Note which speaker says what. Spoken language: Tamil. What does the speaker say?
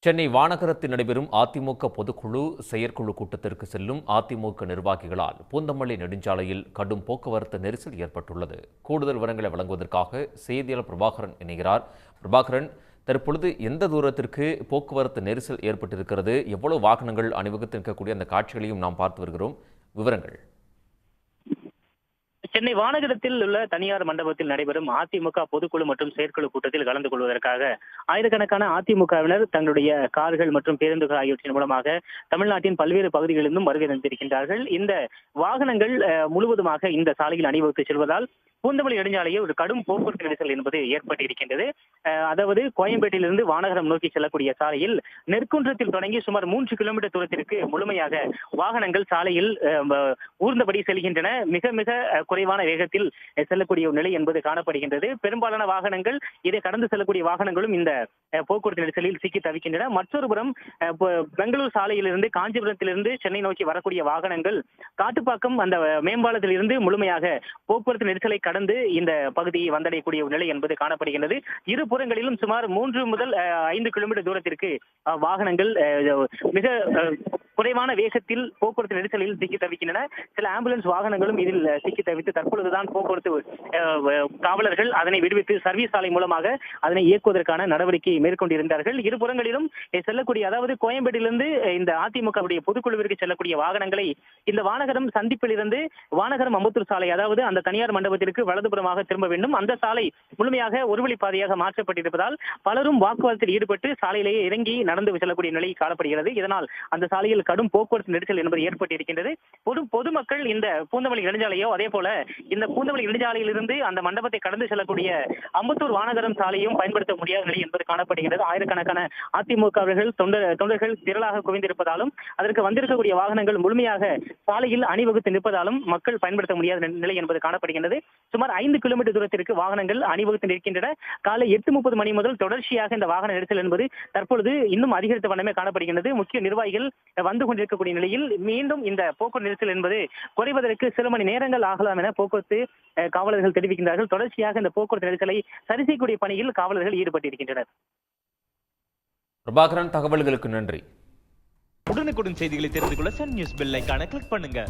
Speaker 1: சென்னை வானகரத்தில் நடைபெறும் அதிமுக பொதுக்குழு செயற்குழு கூட்டத்திற்கு செல்லும் அதிமுக நிர்வாகிகளால் பூந்தமல்லி நெடுஞ்சாலையில் கடும் போக்குவரத்து நெரிசல் ஏற்பட்டுள்ளது. கூடுதல் விவரங்களை வழங்குவதற்காக செய்தியாளர் பிரபாகரன் இணைகிறார். பிரபாகரன், தற்பொழுது எந்த தூரத்திற்கு போக்குவரத்து நெரிசல் ஏற்பட்டிருக்கிறது? எவ்வளவு வாகனங்கள் அணிவகுத்து நிற்கக்கூடிய அந்த காட்சிகளையும் நாம் பார்த்து வருகிறோம். விவரங்கள்.
Speaker 2: சென்னை வானகரத்தில் உள்ள தனியார் மண்டபத்தில் நடைபெறும் அதிமுக பொதுக்குழு மற்றும் செயற்குழு கூட்டத்தில் கலந்து கொள்வதற்காக ஆயிரக்கணக்கான அதிமுகவினர் தங்களுடைய கார்கள் மற்றும் பேருந்துகள் ஆகியவற்றின் மூலமாக தமிழ்நாட்டின் பல்வேறு பகுதிகளிலிருந்தும் வருகை தந்திருக்கின்றார்கள். இந்த வாகனங்கள் முழுவதுமாக இந்த சாலையில் அணிவகுத்து செல்வதால் பூந்தமல்லி நெடுஞ்சாலையில் ஒரு கடும் போக்குவரத்து நெரிசல் என்பது ஏற்பட்டிருக்கின்றது. அதாவது கோயம்பேட்டிலிருந்து வானகரம் நோக்கி செல்லக்கூடிய சாலையில் நெற்குன்றத்தில் தொடங்கி சுமார் 3 கிலோமீட்டர் தூரத்திற்கு முழுமையாக வாகனங்கள் சாலையில் ஊர்ந்தபடி செல்கின்றன. மிக மிக குறைவான வேகத்தில் செல்லக்கூடிய நிலை என்பது காணப்படுகின்றது. பெரும்பாலான வாகனங்கள் இதை கடந்து செல்லக்கூடிய வாகனங்களும் இந்த போக்குவரத்து நெரிசலில் சிக்கி தவிக்கின்றன. மற்றொரு புறம் பெங்களூர் சாலையிலிருந்து காஞ்சிபுரத்திலிருந்து சென்னை நோக்கி வரக்கூடிய வாகனங்கள் காட்டுப்பாக்கம் அந்த மேம்பாலத்தில் இருந்து முழுமையாக போக்குவரத்து நெரிசலை கடந்து இந்த பகுதியை வந்தடையக்கூடிய நிலை என்பது காணப்படுகின்றது. இரு புறங்களிலும் சுமார் 3 முதல் 5 கிலோமீட்டர் தூரத்திற்கு வாகனங்கள் மிக குறைவான வேகத்தில் போக்குவரத்து நெரிசலில் சிக்கி தவிக்கின்றன. சில ஆம்புலன்ஸ் வாகனங்களும் இதில் சிக்கி தவித்து தற்பொழுதுதான் போக்குவரத்து காவலர்கள் அதனை விடுவித்து சர்வீஸ் சாலை மூலமாக அதனை இயக்குவதற்கான நடவடிக்கை மேற்கொண்டிருந்தார்கள். இருபுறங்களிலும் செல்லக்கூடிய, அதாவது கோயம்பேட்டிலிருந்து இந்த அதிமுகவுடைய பொதுக்குழுவிற்கு செல்லக்கூடிய வாகனங்களை இந்த வானகரம் சந்திப்பில் இருந்து வானகரம் அம்பத்தூர் சாலை, அதாவது அந்த தனியார் மண்டபத்திற்கு வலதுபுறமாக திரும்ப வேண்டும். அந்த சாலை முழுமையாக ஒருவழி பாதையாக மாற்றப்பட்டிருப்பதால் பலரும் வாக்குவாதத்தில் ஈடுபட்டு சாலையிலேயே இறங்கி நடந்து செல்லக்கூடிய நிலை காணப்படுகிறது. இதனால் அந்த சாலையில் கடும் போக்குவரத்து நெரிசல் என்பது ஏற்பட்டிருக்கின்றது. பொதுமக்கள் இந்த பூந்தமல்லி நெடுஞ்சாலையோ அதே போல இந்த பூந்தமல்லி நெடுஞ்சாலையிலிருந்து அந்த மண்டபத்தை கடந்து செல்லக்கூடிய அம்பத்தூர் வானகரம் சாலையும் பயன்படுத்த முடியாத நிலை என்பது காணப்படுகிறது. ஆயிரக்கணக்கான அதிமுகவர்கள் தொண்டர்கள் திரளாக குவிந்திருப்பதாலும் அதற்கு வந்திருக்கக்கூடிய வாகனங்கள் முழுமையாக சாலையில் அணிவகுத்து நிற்பதாலும் மக்கள் பயன்படுத்த முடியாத நிலை என்பது காணப்படுகின்றது. சுமார் 5 கிலோமீட்டர் தூரத்திற்கு வாகனங்கள் அணிவகுத்து நிற்கின்றன. காலை 8:30 மணி முதல் தொடர்ச்சியாக இந்த வாகன நெரிசல் என்பது தற்பொழுது இன்னும் அதிகரித்த வண்ணமே காணப்படுகின்றது. முக்கிய நிர்வாகிகள் வந்து கொண்டிருக்கக்கூடிய நிலையில் மீண்டும் இந்த போக்குவரத்து நெரிசல் என்பது குறைவதற்கு சில மணி நேரங்கள் ஆகலாம் என போக்குவரத்து காவலர்கள் தெரிவிக்கின்றார்கள். தொடர்ச்சியாக இந்த போக்குவரத்து நெரிசலை சரி செய்யக்கூடிய பணியில் காவலர்கள் ஈடுபட்டிருக்கின்றனர்.
Speaker 1: பிரபாகரன், தகவல்களுக்கு நன்றி.
Speaker 3: உடனுக்குடன் செய்திகளை தெரிந்து கொள்ள சன் நியூஸ் பெல் ஐகானை கிளிக் பண்ணுங்க.